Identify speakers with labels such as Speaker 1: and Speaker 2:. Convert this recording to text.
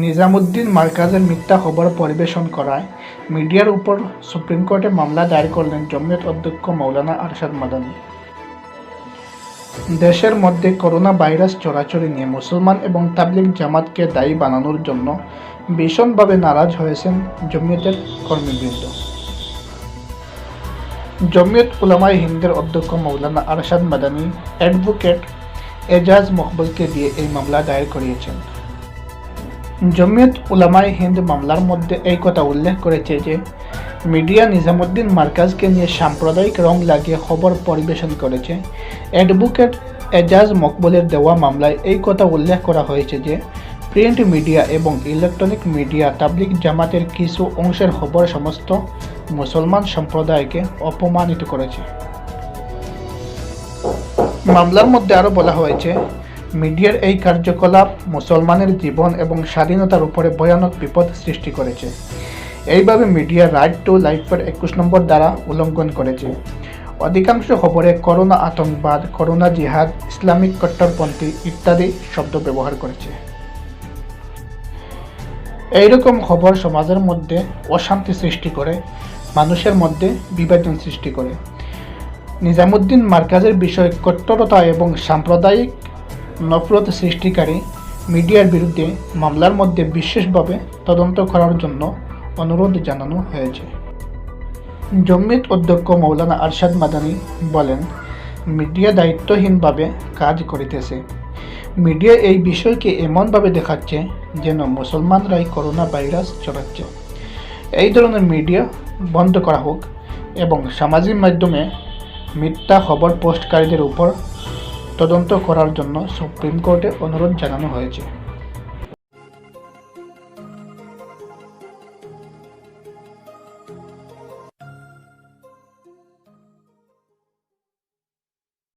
Speaker 1: নিজামুদ্দিন মার্কাজের মিথ্যা খবর পরিবেশন করায় মিডিয়ার উপর সুপ্রিম কোর্টে মামলা দায়ের করলেন জমিয়ত অধ্যক্ষ মৌলানা আরশাদ মাদানি। দেশের মধ্যে করোনা ভাইরাস ছড়াছড়ি নিয়ে মুসলমান এবং তাবলিগ জামাতকে দায়ী বানানোর জন্য ভীষণভাবে নারাজ হয়েছেন জমিয়তের কর্মীবৃন্দ। জমিয়ত উলামায়ে হিন্দের অধ্যক্ষ মৌলানা আরশাদ মাদানি অ্যাডভোকেট এজাজ মকবুলকে দিয়ে এই মামলা দায়ের করিয়েছেন। জমিয়ত উলামায়ে হিন্দ মামলার মধ্যে এই কথা উল্লেখ করেছে যে মিডিয়া নিজামুদ্দিন মার্কাজকে নিয়ে সাম্প্রদায়িক রং লাগিয়ে খবর পরিবেশন করেছে। অ্যাডভোকেট এজাজ মকবুলের দেওয়া মামলায় এই কথা উল্লেখ করা হয়েছে যে প্রিন্ট মিডিয়া এবং ইলেকট্রনিক মিডিয়া তাবলিগ জামাতের কিছু অংশের খবর সমস্ত মুসলমান সম্প্রদায়কে অপমানিত করেছে। মামলার মধ্যে আরও বলা হয়েছে মিডিয়ার এই কার্যকলাপ মুসলমানের জীবন এবং স্বাধীনতার উপরে ভয়ানক বিপদ সৃষ্টি করেছে। এইভাবে মিডিয়া রাইট টু লাইফের 21 নম্বর দ্বারা উল্লঙ্ঘন করেছে। অধিকাংশ খবরে করোনা আতঙ্কবাদ, করোনা জিহাদ, ইসলামিক কট্টরপন্থী ইত্যাদি শব্দ ব্যবহার করেছে। এইরকম খবর সমাজের মধ্যে অশান্তি সৃষ্টি করে, মানুষের মধ্যে বিভাজন সৃষ্টি করে। নিজামুদ্দিন মার্কাজের বিষয়ে কট্টরতা এবং সাম্প্রদায়িক নফরত সৃষ্টিকারী মিডিয়ার বিরুদ্ধে মামলার মধ্যে বিশেষভাবে তদন্ত করার জন্য অনুরোধ জানানো হয়েছে। জমিয়ত অধ্যক্ষ মৌলানা আরশাদ মাদানি বলেন, মিডিয়া দায়িত্বহীনভাবে কাজ করিতেছে। মিডিয়া এই বিষয়কে এমনভাবে দেখাচ্ছে যেন মুসলমানরাই করোনা ভাইরাস ছড়াচ্ছে। এই ধরনের মিডিয়া বন্ধ করা হোক এবং সামাজিক মাধ্যমে মিথ্যা খবর পোস্টকারীদের উপর তদন্ত করার জন্য সুপ্রিম কোর্টে অনুরোধ জানানো হয়েছে।